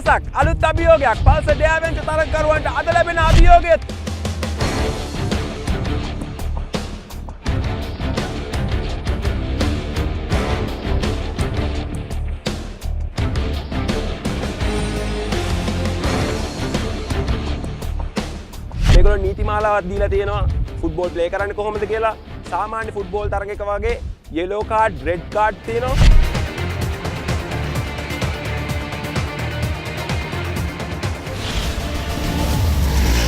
දවසක් අලුත් අභියෝගයක් පල්ස ඩෑවෙන්ච තරගකරුවන්ට අද ලැබෙන අභියෝගයත් මේගොල්ලෝ නීතිමාලාවක් දීලා තියෙනවා ෆුට්බෝල් ප්ලේ කරන්න කොහොමද කියලා සාමාන්‍ය ෆුට්බෝල් තරගයක වගේ යෙලෝ කාඩ් රෙඩ් කාඩ් තියෙනවා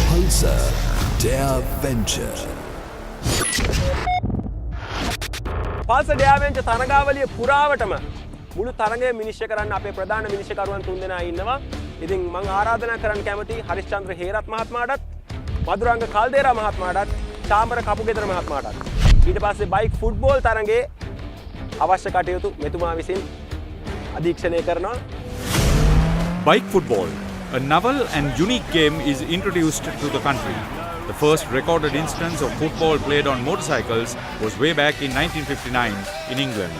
Pulsar Der Venture. පල්ස ඩෑවෙන්ච තරගාවලිය පුරාවටම මුළු තරගය විනිශ්චය කරන්න අපේ ප්‍රධාන විනිශ්චයකරුවන් තුන්දෙනා ඉන්නවා. ඉතින් මම ආරාධනා කරන්න කැමති හරිස්චන්ද්‍ර හේරත් මහත්මයාටත් මදුරංග කල්දේරා මහත්මයාටත් චාමර කපුගෙදර මහත්මයාටත් ඊට පස්සේ බයික් ෆුට්බෝල් තරගයේ අවශ්‍ය කටයුතු මෙතුමා විසින් අධීක්ෂණය කරනවා. Bike football, a novel and unique game, is introduced to the country. The first recorded instance of football played on motorcycles was way back in 1959 in England.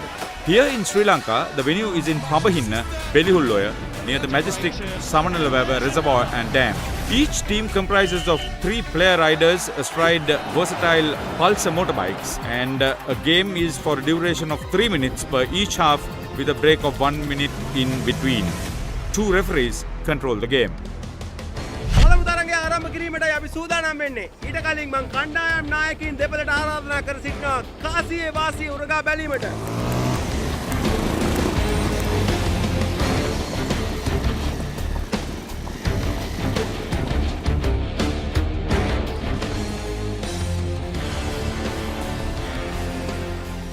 Here in Sri Lanka, the venue is in Pabahinna, Belihulloya, near the majestic Samanalawewa Reservoir and Dam. Each team comprises of 3 player riders astride versatile Pulsar motorbikes, and a game is for a duration of 3 minutes per each half with a break of 1 minute in between. 2 referees control the game. පළමු තරගය ආරම්භ කිරීමටයි අපි සූදානම් වෙන්නේ. ඊට කලින් මම කණ්ඩායම් නායකයින් දෙපළට ආරාධනා කර සිටිනවා කාසියේ වාසිය උරගා බැලීමට.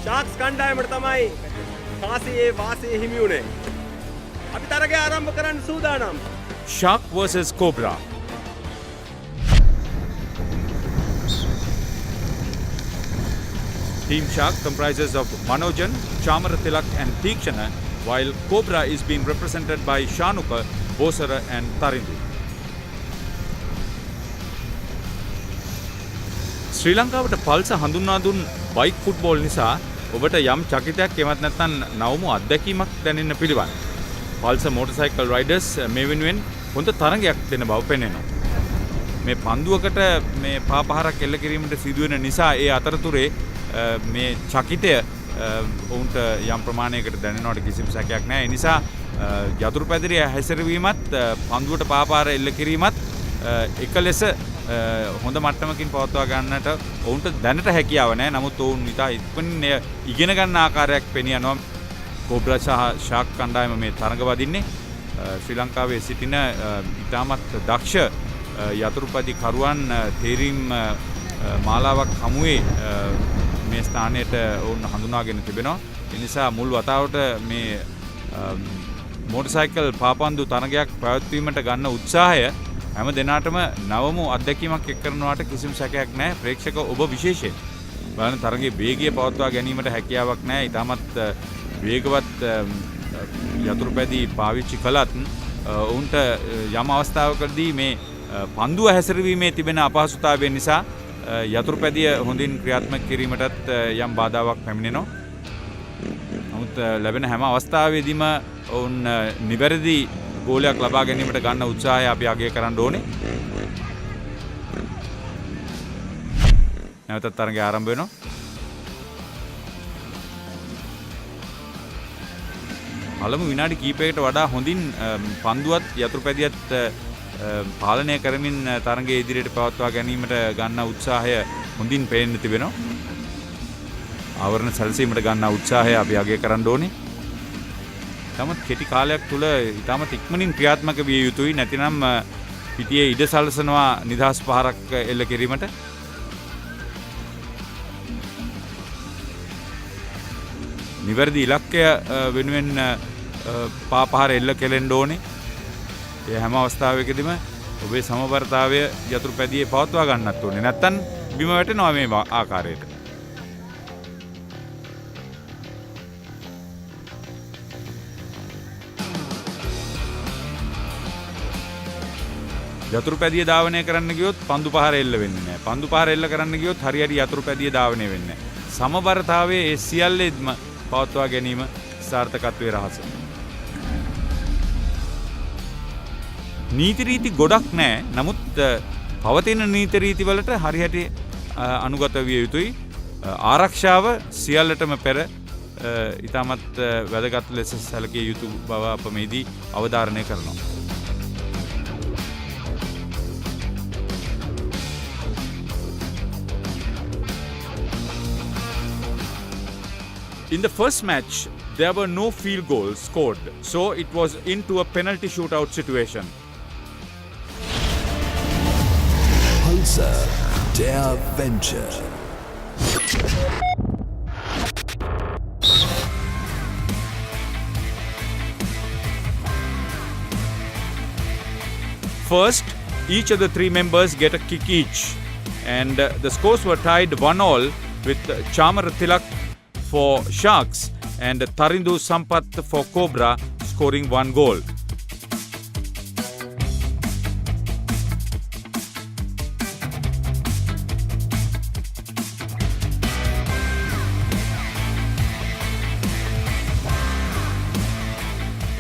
ශාක්ස් කණ්ඩායමට තමයි කාසියේ වාසිය හිමි වුණේ. අපි තරගය ආරම්භ කරන්න සූදානම්. Shark versus Cobra. Team Shark comprises of Manojan, Chamara Tilak and Teekshana, while Cobra is being represented by Shanuka, Bosara and Tarindu. ශ්‍රී ලංකාවට පල්ස හඳුන්වා දුන් බයික් ෆුට්බෝල් නිසා ඔබට යම් චකිතයක් එමත් නැත්නම් නවමු අත්දැකීමක් දැනෙන්න පිළිවන්. පල්ස මෝටර්සයිකල් රයිඩර්ස් මේ වෙනුවෙන් හොඳ තරගයක් දෙන බව පෙනෙනවා. මේ පන්දුවකට මේ පාපහරක් එල්ල කිරීමට සිදුවෙන නිසා ඒ අතරතුරේ මේ චකිතය ඔවුන්ට යම් ප්‍රමාණයකට දැනෙනවට කිසිම සැකයක් නැහැ. ඒ නිසා යතුරු පැදිරිය හැසිරවීමත් පන්දුවට පාපහර එල්ල කිරීමත් එක ලෙස හොඳ මට්ටමකින් පවත්වා ගන්නට ඔවුන්ට දැනට හැකියාව නැහැ. නමුත් ඔවුන් ඉතා ඉක්මනින් ඉගෙන ගන්න ආකාරයක් පෙනී යනවා. කෝබ්‍රා සහ ශාක් කණ්ඩායම මේ තරඟ වදින්නේ ශ්‍රී ලංකාවේ සිටින ඉතාමත් දක්ෂ යතුරුපැදි කරුවන් තේරීම් මාලාවක් හමුවේ මේ ස්ථානයට ඔවුන් හඳුනාගෙන තිබෙනවා. ඒ නිසා මුල් වතාවට මේ මෝටර්සයිකල් පාපන්දු තරගයක් පැවැත්වීමට ගන්න උත්සාහය හැම දිනාටම නවමු අත්දැකීමක් එක් කරනවාට කිසිම සැකයක් නැහැ. ප්‍රේක්ෂක ඔබ විශේෂයෙන් බලන තරගයේ වේගය පවත්වා ගැනීමට හැකියාවක් නැහැ. ඉතාමත් වේගවත් යතුරුපැදි පාවිච්චි කළත් ඔවුන්ට යම් අවස්ථාවකදී මේ පන්දුව හැසිරවීමේ තිබෙන අපහසුතාවය නිසා යතුරුපැදිය හොඳින් ක්‍රියාත්මක කිරීමටත් යම් බාධාවක් පැමිණෙනවා. නමුත් ලැබෙන හැම අවස්ථාවෙදීම ඔවුන් නිවැරදි ගෝලයක් ලබා ගැනීමට ගන්න උත්සාහය අපි අගය කරන්න ඕනේ. නැවතත් තරගය ආරම්භ වෙනවා. පළමු විනාඩි කිහිපයකට වඩා හොඳින් පන්දුවත් යතුරුපැදියත් පාලනය කරමින් තරගයේ ඉදිරියට පවත්වා ගැනීමට ගන්න උත්සාහය හොඳින් පේන්න තිබෙනවා. ආවරණ සැලසීමට ගන්න උත්සාහය අපි අගය කරන්න ඕනේ. ඉතාමත් කෙටි කාලයක් තුළ ඉතාමත් ඉක්මනින් ක්‍රියාත්මක විය යුතුයි. නැතිනම් පිටියේ ඉඩ සලසනවා නිදහස් පහරක් එල්ල කිරීමට. නිවැරදි ඉලක්කය වෙනුවෙන් පාපහර එල්ල කෙලෙන්න ඕනේ. ඒ හැම අවස්ථාවකදීම ඔබේ සමබරතාවය යතුරුපැදියේ පවත්වා ගන්නත් ඕනේ. නැත්තම් බිම වැටෙනවා මේ ආකාරයට. යතුරුපැදිය ධාවනය කරන්න ගියොත් පන්දු පහර එල්ල වෙන්නේ නැහැ. පන්දු පහර එල්ල කරන්න ගියොත් හරියට යතුරුපැදිය ධාවනය වෙන්නේ නැහැ. සමබරතාවයේ ඒ සියල්ලෙම පවත්වා ගැනීම සාර්ථකත්වයේ රහස. නීති රීති ගොඩක් නැහැ. නමුත් පවතින නීති රීති වලට හරියට අනුගත විය යුතුයි. ආරක්ෂාව සියල්ලටම පෙර ඉතාමත් වැදගත් ලෙස සැලකිය යුතු බව අප මේදී අවධාරණය කරනවා. In the first match, there were no field goals scored, so it was into a penalty shootout situation. Pulsar, der Venture. First, each of the three members get a kick each, and the scores were tied 1-1 with Chamara Tilak for Sharks and Tarindu Sampath for Cobra scoring 1 goal.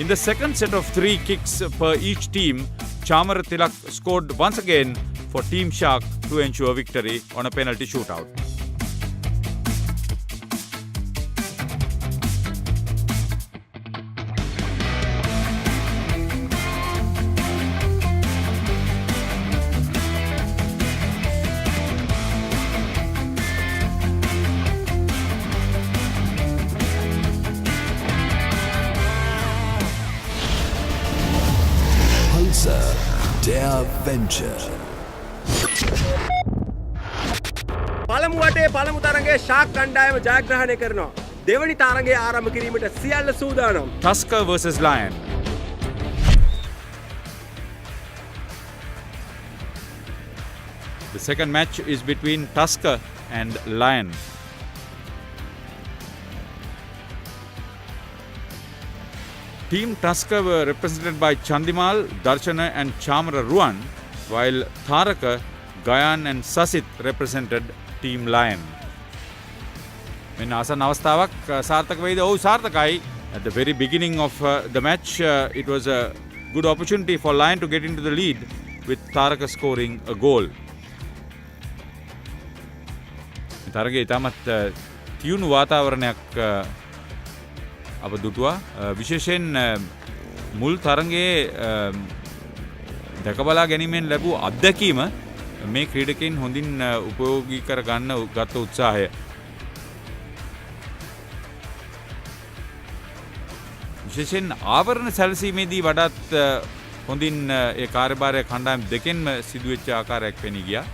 In the second set of 3 kicks per each team, Chamara Tilak scored once again for Team Shark to ensure victory on a penalty shootout. Pulsar, der Venture. පළමු වටේ පළමු තරඟයේ ශාක් කණ්ඩායම ජයග්‍රහණය කරනවා. දෙවනි තරඟය ආරම්භ කිරීමට සියල්ල සූදානම්. Tusker versus Lion. The second match is between Tusker and Lion. Team Tusker were represented by Chandimal, Darshana and Chamara Ruwan, while Tharaka, Gayan and Sasit represented Team Lion. මෙන්න ආසන්න අවස්ථාවක් සාර්ථක වෙයිද? ඔව් සාර්ථකයි. At the very beginning of the match, it was a good opportunity for Lion to get into the lead with Tharaka scoring a goal. තරගයේ ඉතාමත් තියුණු වාතාවරණයක් අප දුටුවා. විශේෂයෙන් මුල් තරගයේ දැකබලා ගැනීමෙන් ලැබූ අත්දැකීම මේ ක්‍රීඩකයන් හොඳින් උපයෝගී කර ගන්න ගත්ත උත්සාහය. විශේෂයෙන් ආවරණ සැලසීමේදී වඩාත් හොඳින් ඒ කාර්යභාරය කණ්ඩායම් දෙකෙන්ම සිදුවෙච්ච ආකාරයක් පෙනී ගියා.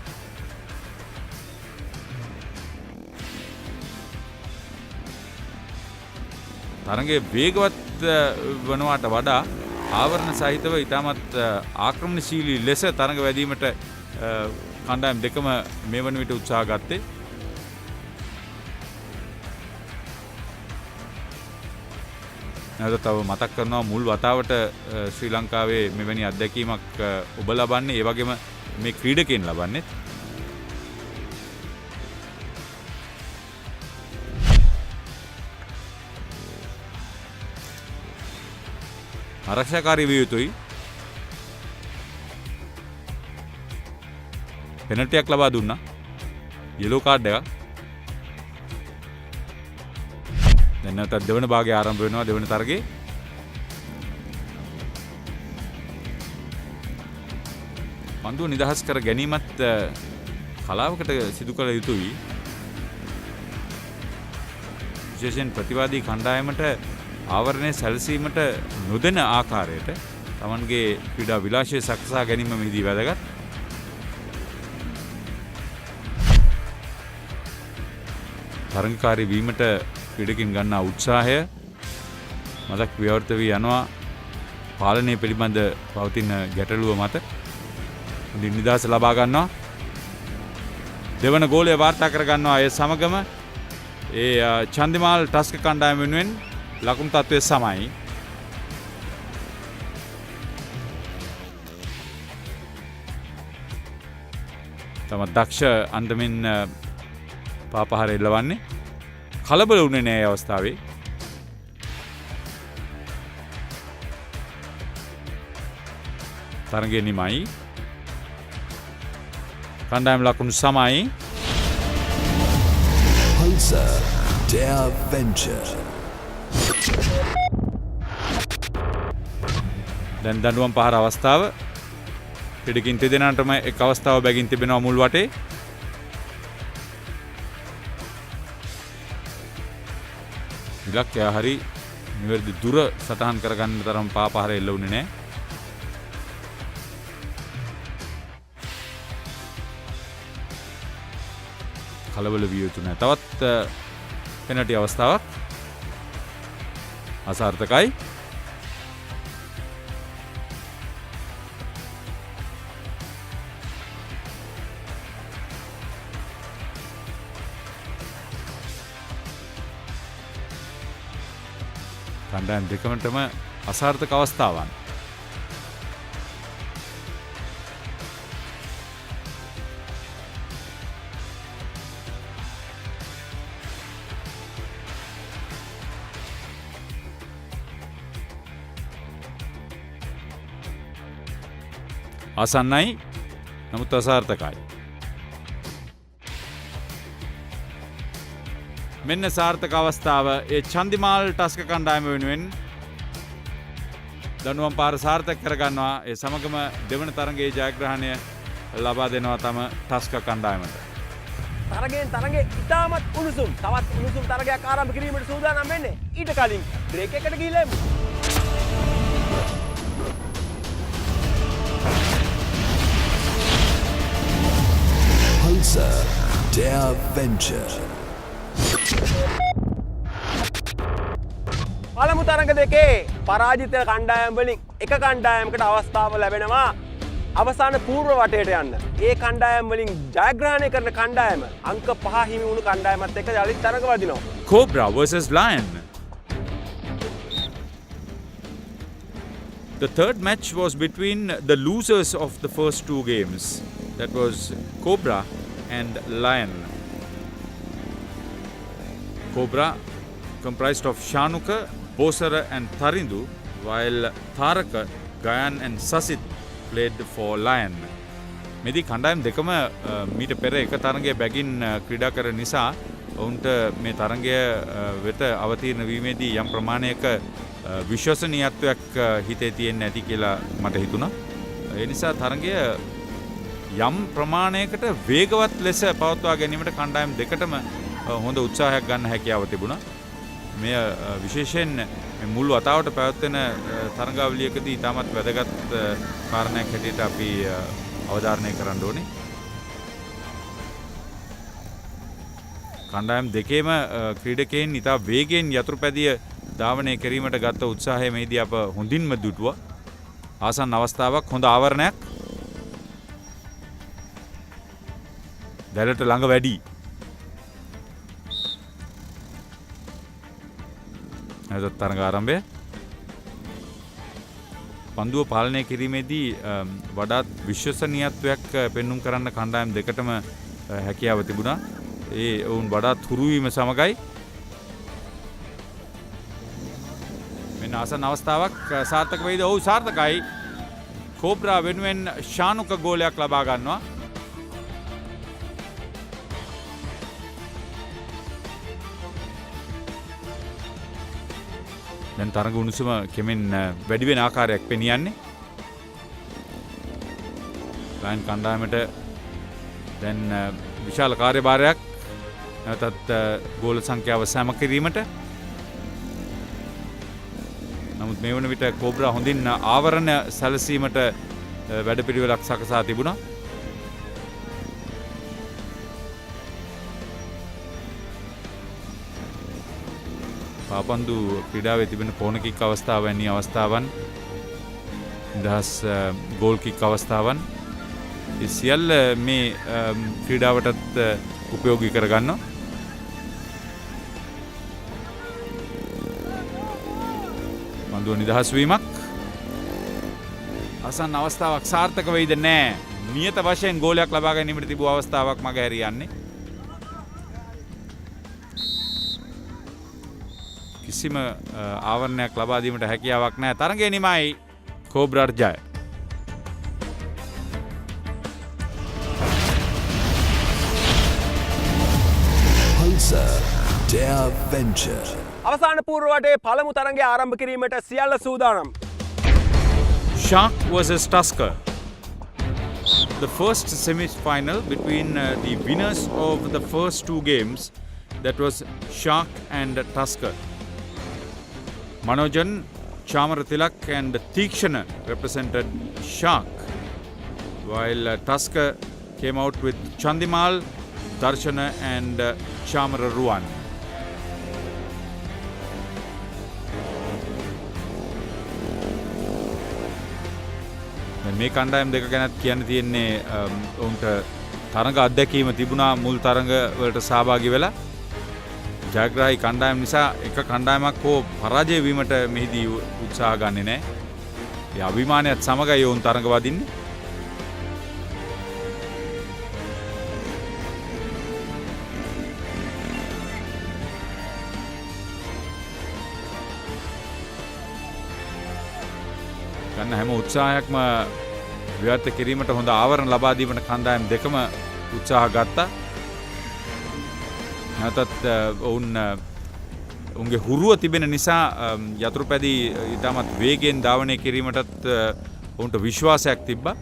තරගයේ වේගවත් වනවාට වඩා ආවරණ සහිතව ඉතාමත් ආක්‍රමණශීලී ලෙස තරග වැදීමට කණ්ඩායම් දෙකම මේ වන විට උත්සාහ ගත්තේ. නැවත තව මතක් කරනවා මුල් වතාවට ශ්‍රී ලංකාවේ මෙවැනි අත්දැකීමක් ඔබ ලබන්නේ, ඒ වගේම මේ ක්‍රීඩකයන් ලබන්නේ. ආරක්ෂාකාරී විය යුතුයි. පෙනල්ටියක් ලබා දුන්නා. යෙලෝ කාඩ් එකක්. දැන් නැවතත් දෙවන භාගය ආරම්භ වෙනවා දෙවන තරගයේ. පන්දුව නිදහස් කර ගැනීමත් කලාවකට සිදු කළ යුතුයි. විශේෂයෙන් ප්‍රතිවාදී කණ්ඩායමට ආවරණය සැලසීමට නොදෙන ආකාරයට තමන්ගේ ක්‍රීඩා විලාශය සකසා ගැනීම මෙහිදී වැදගත්. තරගකාරී වීමට ක්‍රීඩකින් ගන්නා උත්සාහය මතක් ව්‍යවෘත වී යනවා. පාලනය පිළිබඳ පවතින ගැටලුව මත හොඳින් නිදහස ලබා ගන්නවා. දෙවන ගෝලය වාර්තා කර ගන්නවා. ඒ සමගම ඒ චන්දිමාල් ටස්ක කණ්ඩායම වෙනුවෙන් ලකුණු තත්ත්වය සමයි. තම දක්ෂ අන්දමින් පාපහාර එල්ලවන්නේ. කලබල වුණේ නෑ අවස්ථාවේ. තරගය නිමයි. කණ්ඩායම් ලකුණු සමයි. Pulsar, der Venture. දැන් දඬුවම් පහර අවස්ථාව. පිටකින් තිදෙනාටම එක් අවස්ථාව බැගින් තිබෙනවා මුල් වටේ. ඉලක්කය හරි නිවැරදි දුර සටහන් කරගන්න තරම් පාපහර එල්ල වුණේ නැහැ. කලබල විය යුතු නැහැ. තවත් පෙනල්ටි අවස්ථාවක්. අසාර්ථකයි. කණ්ඩායම් දෙකමටම අසාර්ථක අවස්ථාවන්. ආසන්නයි නමුත් අසාර්ථකයි. මෙන්න සාර්ථක අවස්ථාව ඒ චන්දිමාල් ටස්ක කණ්ඩායම වෙනුවෙන් දනුවම් පාර සාර්ථක කරගන්නවා. ඒ සමගම දෙවන තරගයේ ජයග්‍රහණය ලබා දෙනවා තම ටස්ක කණ්ඩායමට. තරගයෙන් තරගයේ ඉතාමත් උණුසුම්. තවත් උණුසුම් තරගයක් ආරම්භ කිරීමට සූදානම් වෙන්නේ. ඊට කලින් බ්‍රේක් එකකට ගිහිල්ලා එමු. Pulsar, der Venture. පළමු තරග දෙකේ පරාජිත කණ්ඩායම් වලින් එක කණ්ඩායමකට අවස්ථාව ලැබෙනවා අවසාන පූර්ව වටේට යන්න. ඒ කණ්ඩායම් වලින් ජයග්‍රහණය කරන කණ්ඩායම අංක 5 හිමි වුණු කණ්ඩායමත් එක්ක යලිත් තරග වදිනවා. Cobra versus Lion. The third match was between the losers of the first two games. That was Cobra and Lion. Cobra comprised of Shanuka, Bosara and Tarindu, while Tharaka, Gayan and Sasit played for Lion. මෙදී කණ්ඩායම් දෙකම මීට පෙර එක තරගයේ බැගින් ක්‍රීඩා කර නිසා ඔවුන්ට මේ තරගය වෙත අවතීර්ණ වීමේදී යම් ප්‍රමාණයක විශ්වසනීයත්වයක් හිතේ තියෙන්නේ නැති කියලා මට හිතුණා. ඒ නිසා තරගය යම් ප්‍රමාණයකට වේගවත් ලෙස පවත්වා ගැනීමට කණ්ඩායම් දෙකටම හොඳ උත්සාහයක් ගන්න හැකියාව තිබුණා. මෙය විශේෂයෙන් මුල් වතාවට පැවැත්වෙන තරගාවලියකදී ඉතාමත් වැදගත් කාරණයක් හැටියට අපි අවධාරණය කරන්න ඕනේ. කණ්ඩායම් දෙකේම ක්‍රීඩකයන් ඉතා වේගයෙන් යතුරුපැදිය ධාවනය කිරීමට ගත්ත උත්සාහය මෙහිදී අප හොඳින්ම දුටුවා. ආසන්න අවස්ථාවක්, හොඳ ආවරණයක්. දැලට ළඟ වැඩි. නැවතත් තරග ආරම්භය. පන්දුව පාලනය කිරීමේදී වඩාත් විශ්වසනීයත්වයක් පෙන්눔 කරන්න කණ්ඩායම් දෙකටම හැකියාව තිබුණා. ඒ ඔවුන් වඩාත් හුරු වීම සමගයි මෙන්න ආසන්න අවස්ථාවක් සාර්ථක වෙයිද? ඔව් සාර්ථකයි. කෝබ්‍රා වෙනුවෙන් ශානුක ගෝලයක් ලබා ගන්නවා. දැන් තරග උණුසුම කෙමෙන් වැඩි වෙන ආකාරයක් පෙනියන්නේ. ලයන් කණ්ඩායමට දැන් විශාල කාර්යභාරයක් නැවතත් ගෝල සංඛ්‍යාව සම කිරීමට. නමුත් මේ වන විට කෝබ්‍රා හොඳින් ආවරණ සැලසීමට වැඩපිළිවෙලක් සකසා තිබුණා. පාපන්දු ක්‍රීඩාවේ තිබෙන කෝණ කික් අවස්ථාව වැනි අවස්ථාවන්, නිදහස් ගෝල් කික් අවස්ථාවන් සියල්ල මේ ක්‍රීඩාවටත් උපයෝගී කරගන්නවා. පන්දුව නිදහස් වීමක්. ආසන්න අවස්ථාවක් සාර්ථක වෙයිද? නැහැ. නියත වශයෙන් ගෝලයක් ලබා ගැනීමට තිබූ අවස්ථාවක් මග හැරියන්නේ. කිසිම ආවරණයක් ලබා දීමට හැකියාවක් නැහැ. තරගය නිමයි. කෝබ්‍රාට ජය. Der Venture. අවසාන පූර්ව වටේ පළමු තරඟය ආරම්භ කිරීමට සියල්ල සූදානම්. Shark versus Tusker. The first semi-final between the winners of the first two games, that was Shark and Tusker. Manojan, Chamara Tilak and Tikshana represented Shark, while Tusker came out with Chandimal, Darshana and Chamara Ruan. මේ කණ්ඩායම් දෙක ගැනත් කියන්න තියෙන්නේ ඔවුන්ට තරඟ අත්දැකීම තිබුණා මුල් තරඟ වලට සහභාගී වෙලා ජයග්‍රාහී කණ්ඩායම් නිසා එක කණ්ඩායමක් හෝ පරාජය වීමට මෙහිදී උත්සාහ ගන්නේ නැහැ. ඒ අභිමානයත් සමගයි ඔවුන් තරඟ වදින්නේ. ගන්න හැම උත්සාහයක්ම ව්‍යර්ථ කිරීමට හොඳ ආවරණ ලබා දීමට කණ්ඩායම් දෙකම උත්සාහ ගත්තා. නැවතත් ඔවුන්ගේ හුරුව තිබෙන නිසා යතුරුපැදි ඉතාමත් වේගයෙන් ධාවනය කිරීමටත් ඔවුන්ට විශ්වාසයක් තිබ්බා.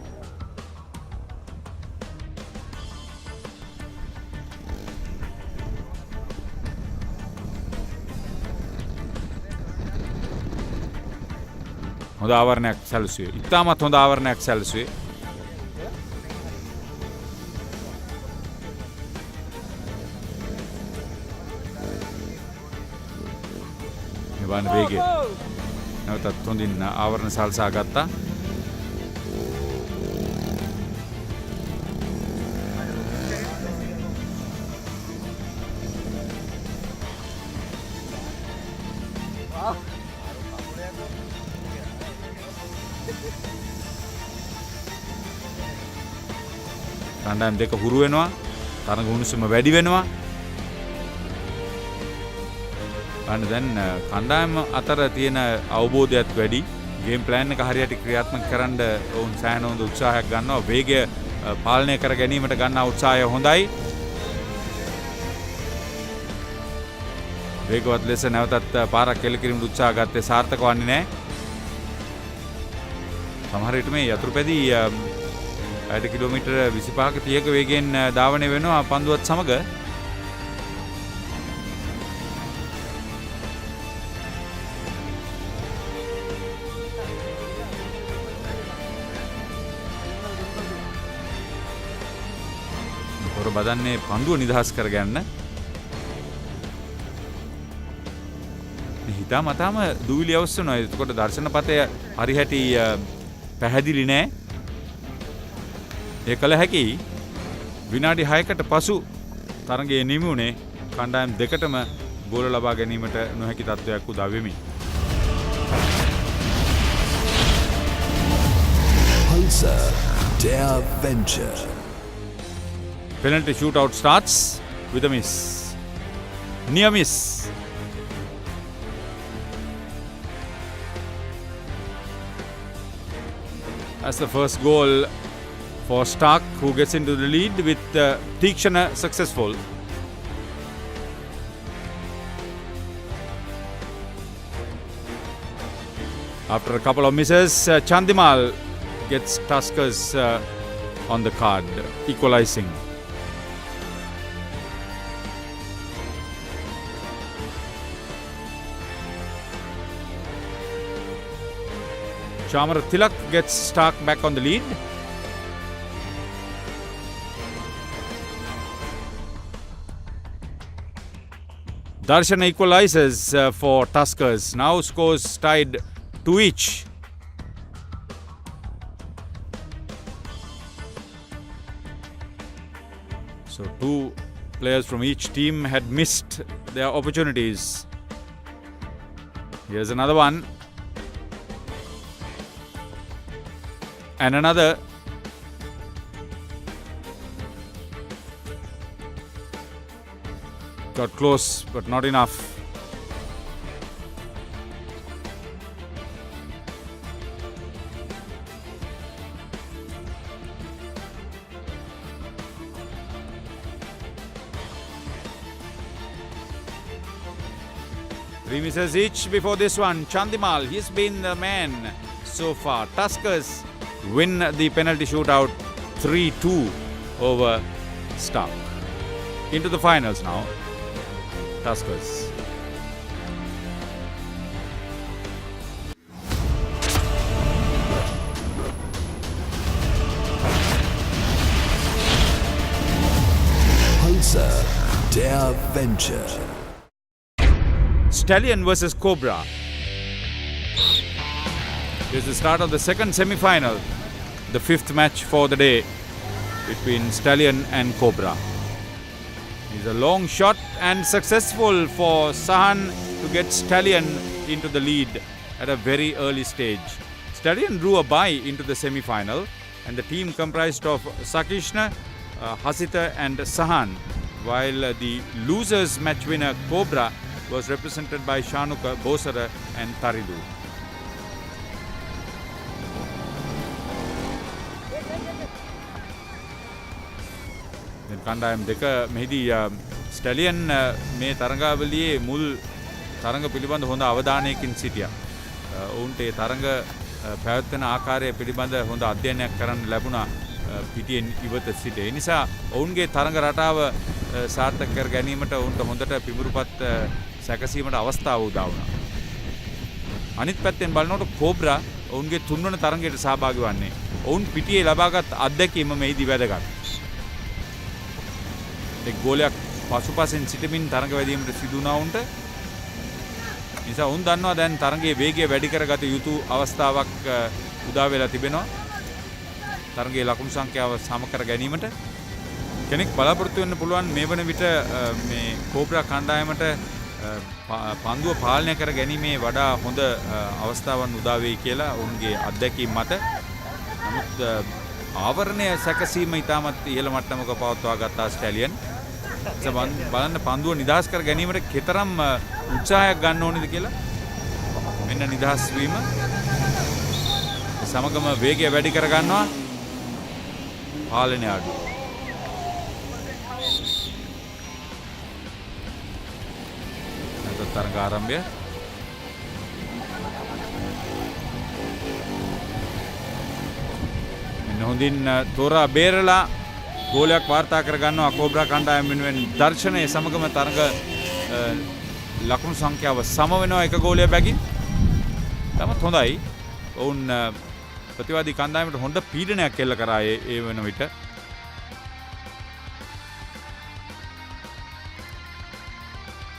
හොඳ ආවරණයක් සැලසුවේ. ඉතාමත් හොඳ ආවරණයක් සැලසුවේ. එවන් වේගය. නැවතත් හොඳින් ආවරණ සල්සා ගත්තා. කණ්ඩායම් දෙක හුරු වෙනවා. තරඟ උණුසුම වැඩි වෙනවා. අන්න දැන් කණ්ඩායම් අතර තියෙන අවබෝධයත් වැඩි. ගේම් ප්ලෑන් එක හරියට ක්‍රියාත්මක කරන්න ඔවුන් සෑහෙන හොඳ උත්සාහයක් ගන්නවා. වේගය පාලනය කර ගැනීමට ගන්නා උත්සාහය හොඳයි. වේගවත් ලෙස නැවතත් පාරක් කෙලකිරීමට උත්සාහ ගත්තේ සාර්ථක වන්නේ නැහැ. සමහර විට මේ යතුරුපැදි අයට කිලෝමීටර් 25ක 30ක වේගයෙන් ධාවනය වෙනවා පන්දුවත් සමග. පොර බදන්නේ පන්දුව නිදහස් කරගන්න. හිතාමතාම දූවිලි අවශ්‍ය වෙනවා. එතකොට දර්ශන පතය හරිහැටි පැහැදිලි නෑ. ඒ කළ හැකි විනාඩි 6කට පසු තරඟයේ නිමි වුණේ කණ්ඩායම් දෙකටම ගෝල ලබා ගැනීමට නොහැකි තත්ත්වයක් උදා වෙමින්. Pulsar, der Venture. Penalty shootout starts with a miss. Near miss. That's the first goal for Stark, who gets into the lead with Tikshana successful. After a couple of misses, Chandimal gets Tuskers on the card, equalizing. Chamara Tilak gets Stark back on the lead. Darshana equalizes for Tuskers. Now scores tied 2 each. So 2 players from each team had missed their opportunities. Here's another one. And another. Got close, but not enough. 3 misses each before this one. Chandimal, he's been the man so far. Tuskers win the penalty shootout 3-2 over Stark. Into the finals now. Tuskers. Pulsar, der Venture. Stallion versus Cobra. This is the start of the second semi-final. The fifth match for the day between Stallion and Cobra. It's a long shot and successful for Sahan to get Stallion into the lead at a very early stage. Stallion drew a bye into the semi-final and the team comprised of Sakishna, Hasita and Sahan, while the losers match winner Cobra was represented by Shanuka, Bosara and Taridu. කණ්ඩායම් දෙක මෙහිදී ස්ටැලියන් මේ තරඟාවලියේ මුල් තරඟ පිළිබඳ හොඳ අවධානයකින් සිටියා. ඔවුන්ට ඒ තරඟ පැවැත්වෙන ආකාරය පිළිබඳ හොඳ අධ්‍යයනයක් කරන්න ලැබුණා පිටියෙන් ඉවත සිට. ඒ නිසා ඔවුන්ගේ තරඟ රටාව සාර්ථක කර ගැනීමට ඔවුන්ට හොඳට පිඹුරුපත් සැකසීමට අවස්ථාව උදා වුණා. අනිත් පැත්තෙන් බලනකොට කෝබ්‍රා ඔවුන්ගේ තුන්වන තරඟයට සහභාගී වන්නේ. ඔවුන් පිටියේ ලබාගත් අත්දැකීම මෙහිදී වැදගත්. එක් ගෝලයක් පසුපසෙන් සිටමින් තරඟ වැදීමට සිදු වුණා උන්ට. නිසා උන් දන්නවා දැන් තරඟයේ වේගය වැඩි කරගත යුතු අවස්ථාවක් උදා වෙලා තිබෙනවා. තරඟයේ ලකුණු සංඛ්‍යාව සම කර ගැනීමට කෙනෙක් බලාපොරොත්තු වෙන්න පුළුවන් මේ වන විට මේ කෝබ්‍රා කණ්ඩායමට පන්දුව පාලනය කර ගැනීමේ වඩා හොඳ අවස්ථාවන් උදා වෙයි කියලා ඔවුන්ගේ අත්දැකීම් මත. නමුත් ආවරණය සැකසීම ඉතාමත් ඉහළ මට්ටමක පවත්වා ගත්තා ස්ටැලියන්. බලන්න පන්දුව නිදහස් කර ගැනීමට කෙතරම් උත්සාහයක් ගන්න ඕනේද කියලා. මෙන්න නිදහස් වීම. සමගම වේගය වැඩි කර ගන්නවා. පාලනය අඩු. නැවත තරඟ ආරම්භය. හොඳින් තෝරා බේරලා ගෝලයක් වාර්තා කර ගන්නවා කෝබ්‍රා කණ්ඩායම වෙනුවෙන් දර්ශනයේ සමගම තරඟ ලකුණු සංඛ්‍යාව සම වෙනවා එක ගෝලයක් බැගින්. තමත් හොඳයි. ඔවුන් ප්‍රතිවාදී කණ්ඩායමට හොඳ පීඩනයක් එල්ල කරා ඒ වෙන විට.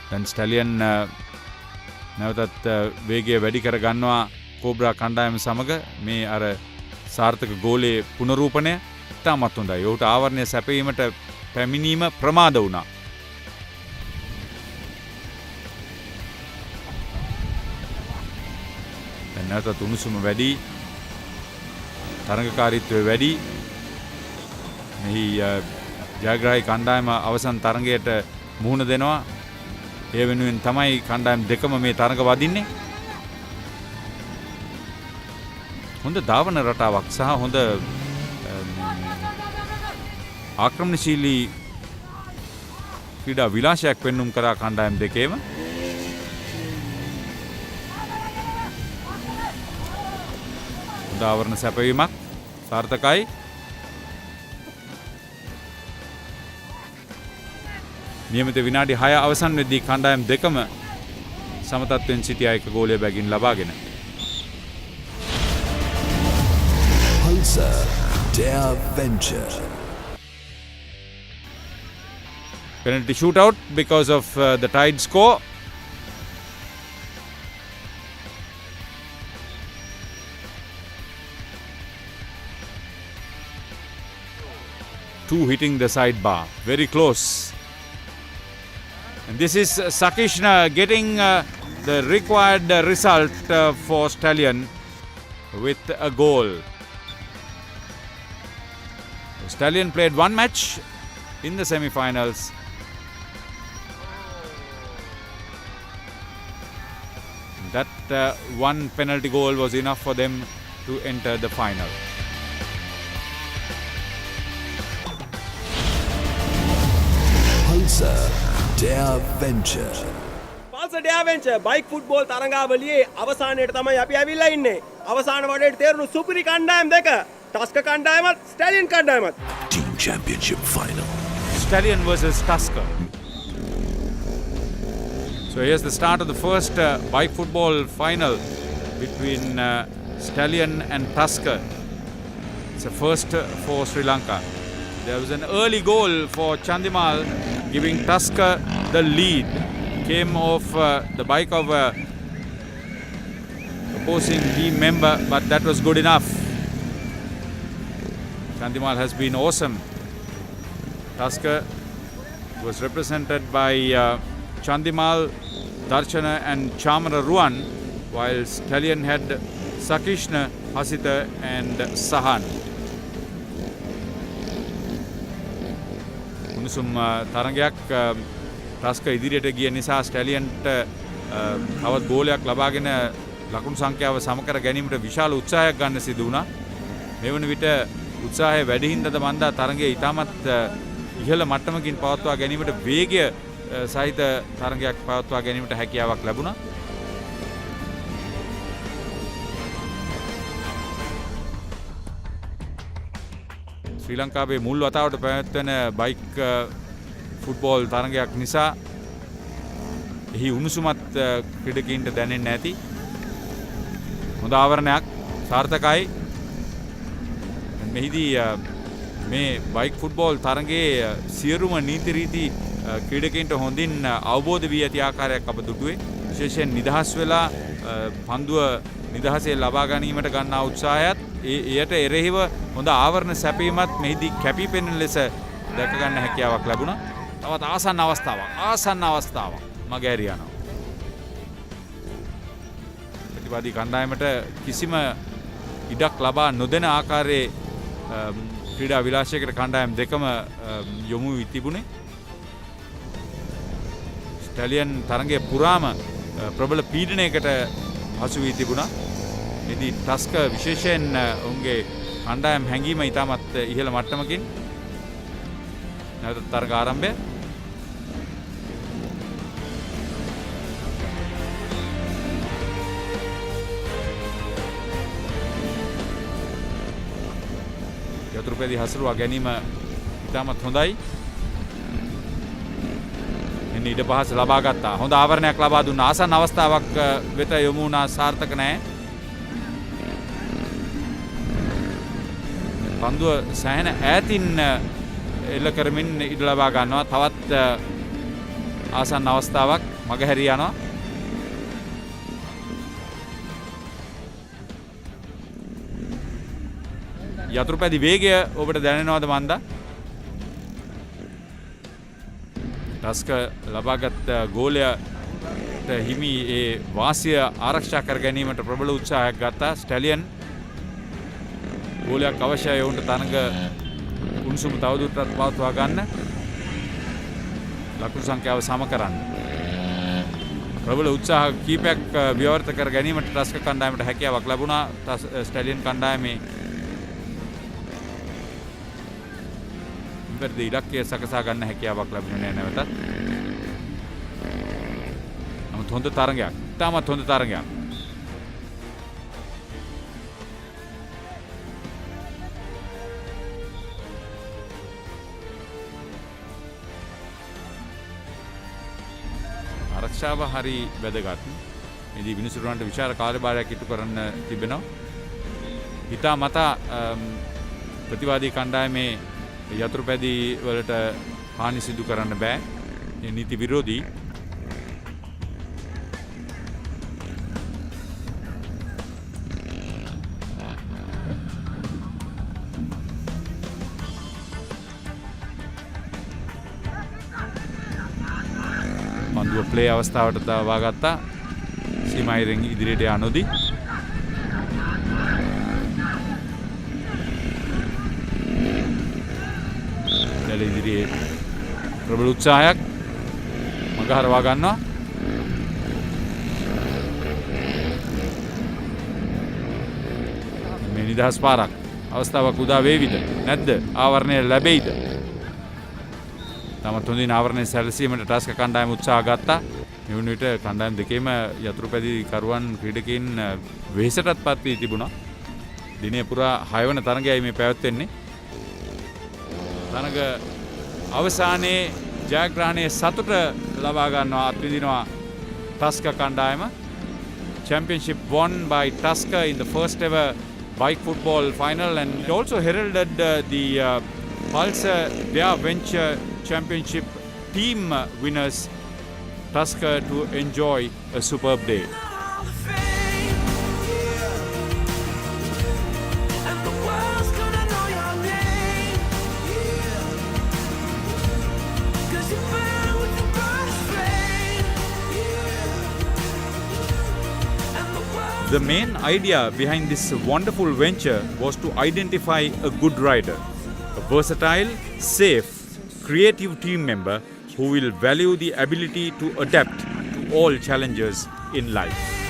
දැන් ස්ටැලියන් නැවතත් වේගය වැඩි කර ගන්නවා කෝබ්‍රා කණ්ඩායම සමග මේ අර සාර්ථක ගෝලයේ පුනරූපණය ඉතාමත් හොඳයි. ඔහුට ආවරණය සැපයීමට පැමිණීම ප්‍රමාද වුණා. දැන් නැවතත් උණුසුම වැඩි. තරඟකාරීත්වය වැඩි. මෙහි ජයග්‍රාහී කණ්ඩායම අවසන් තරඟයට මුහුණ දෙනවා. ඒ වෙනුවෙන් තමයි කණ්ඩායම් දෙකම මේ තරඟ වදින්නේ. හොඳ ධාවන රටාවක් සහ හොඳ ආක්‍රමණශීලී ක්‍රීඩා විලාසයක් පෙන්නුම් කරා කණ්ඩායම් දෙකේම. හොඳ ආවරණ සැපවීමක් සාර්ථකයි. නියමිත විනාඩි 6 අවසන් වෙද්දී කණ්ඩායම් දෙකම සමතත්වයෙන් සිටියා එක ගෝලය බැගින් ලබාගෙන. Pulsar, der Venture. Penalty shootout because of the tied score. Two hitting the side bar, very close. And this is Sakishna getting the required result for Stallion with a goal. Stallion played one match in the semi-finals. That one penalty goal was enough for them to enter the final. Pulsar, der Venture. Pulsar adventure bike football තරඟාවලියේ අවසානයට තමයි අපි ඇවිල්ලා ඉන්නේ. අවසාන වටේට තේරුණු සුපිරි කණ්ඩායම් දෙක. ටස්ක කණ්ඩායමත් ස්ටැලියන් කණ්ඩායමත්. Team Championship Final. Stallion versus Tusker. So here's the start of the first bike football final between Stallion and Tusker. It's a first for Sri Lanka. There was an early goal for Chandimal, giving Tusker the lead. Came off the bike of a opposing team member, but that was good enough. Chandimal has been awesome. Tusker was represented by Chandimal, Darshana and Chamara Ruan, while Stallion had Sakishna, Hasita and Sahan. උණුසුම් තරගයක් ටස්ක ඉදිරියට ගිය නිසා ස්ටැලියන්ට තවත් ගෝලයක් ලබාගෙන ලකුණු සංඛ්‍යාව සම කර ගැනීමට විශාල උත්සාහයක් ගන්න සිදු වුණා. මේ වන විට උත්සාහය වැඩි හින්දාද මන්දා තරගය ඉතාමත් ඉහළ මට්ටමකින් පවත්වා ගැනීමට වේගය සහිත තරගයක් පවත්වා ගැනීමට හැකියාවක් ලැබුණා. ශ්‍රී ලංකාවේ මුල් වතාවට පැවැත්වෙන බයික් ෆුට්බෝල් තරගයක් නිසා එහි උණුසුමත් ක්‍රීඩකයින්ට දැනෙන්නේ නැති හොඳ ආවරණයක් සාර්ථකයි. මෙහිදී මේ බයික් ෆුට්බෝල් තරගයේ සියලුම නීති රීති ක්‍රීඩකයින්ට හොඳින් අවබෝධ වී ඇති ආකාරයක් අප දුටුවේ. විශේෂයෙන් නිදහස් වෙලා පන්දුව නිදහසේ ලබා ගැනීමට ගන්නා උත්සාහයත් එයට එරෙහිව හොඳ ආවරණ සැපීමත් මෙහිදී කැපී පෙනෙන ලෙස දැක ගන්න හැකියාවක් ලැබුණා. තවත් ආසන්න අවස්ථාවක් මගහැරී යනවා. ප්‍රතිවාදී කණ්ඩායමට කිසිම ඉඩක් ලබා නොදෙන ආකාරයේ ක්‍රීඩා විලාසයකට කණ්ඩායම් දෙකම යොමු වී තිබුණේ. ස්ටැලියන් තරගයේ පුරාම ප්‍රබල පීඩනයකට හසු වී තිබුණා. ඉතින් ටස්ක විශේෂයෙන් ඔවුන්ගේ කණ්ඩායම් හැංගීම ඉතාමත් ඉහළ මට්ටමකින් නැවත තරග ආරම්භය. යතුරුපැදි හසුරුවා ගැනීම ඉතාමත් හොඳයි. එන්න ඉඩ පහස ලබා ගත්තා. හොඳ ආවරණයක් ලබා දුන්නා. ආසන්න අවස්ථාවක් වෙත යොමු වුණා සාර්ථක නැහැ. පන්දුව සෑහෙන ඈතින් එල්ල කරමින් ඉඩ ලබා ගන්නවා. තවත් ආසන්න අවස්ථාවක් මගහැරී යනවා. යතුරුපැදි වේගය ඔබට දැනෙනවද මන්දා? ටස්ක ලබාගත් ගෝලයට හිමි ඒ වාසිය ආරක්ෂා කර ගැනීමට ප්‍රබල උත්සාහයක් ගත්තා. ස්ටැලියන් ගෝලයක් අවශ්‍යයි ඔවුන්ට තරඟ උණුසුම තවදුරටත් පවත්වා ගන්න. ලකුණු සංඛ්‍යාව සම කරන්න. ප්‍රබල උත්සාහ කීපයක් ව්‍යවෘත කර ගැනීමට ටස්ක කණ්ඩායමට හැකියාවක් ලැබුණා. ස්ටැලියන් කණ්ඩායමේ ඉවර්දී ඉලක්කය සකසා ගන්න හැකියාවක් ලැබුණේ නැහැ නැවතත්. නමුත් හොඳ තරඟයක්. ඉතාමත් හොඳ තරඟයක්. ආරක්ෂාව හරි වැදගත්. මේදී විනිසුරුවන්ට විශාල කාර්යභාරයක් ඉටු කරන්න තිබෙනවා. හිතාමතා ප්‍රතිවාදී කණ්ඩායමේ යතුරුපැදි වලට හානි සිදු කරන්න බෑ. ඒ නීති විරෝධී. පන්දුව ප්ලේ අවස්ථාවට දවා ගත්තා. සීමායිරෙන් ඉදිරියට යනොදී ඉදිරියේ ප්‍රබල උත්සාහයක් මගහරවා ගන්නවා. මේ නිදහස් පාරක් අවස්ථාවක් උදා වේවිද නැද්ද? ආවරණය ලැබෙයිද? තමත් හොඳින් ආවරණය සැලසීමට ටස්ක කණ්ඩායම උත්සාහ ගත්තා. මෙවන විට කණ්ඩායම් දෙකේම යතුරු පැදිකරුවන් ක්‍රීඩකයින් වෙහෙසටත් පත් වී තිබුණා. දිනය පුරා 6 වන තරගයයි මේ පැවැත්වෙන්නේ. තරග අවසානයේ ජයග්‍රහණයේ සතුට ලබා ගන්නවා අත්විඳිනවා Tusker කණ්ඩායම. Championship won by Tusker in the first ever bike football final, and it also heralded the Pulsar their venture championship team winners Tusker to enjoy a superb day. The main idea behind this wonderful venture was to identify a good rider, a versatile, safe, creative team member who will value the ability to adapt to all challenges in life.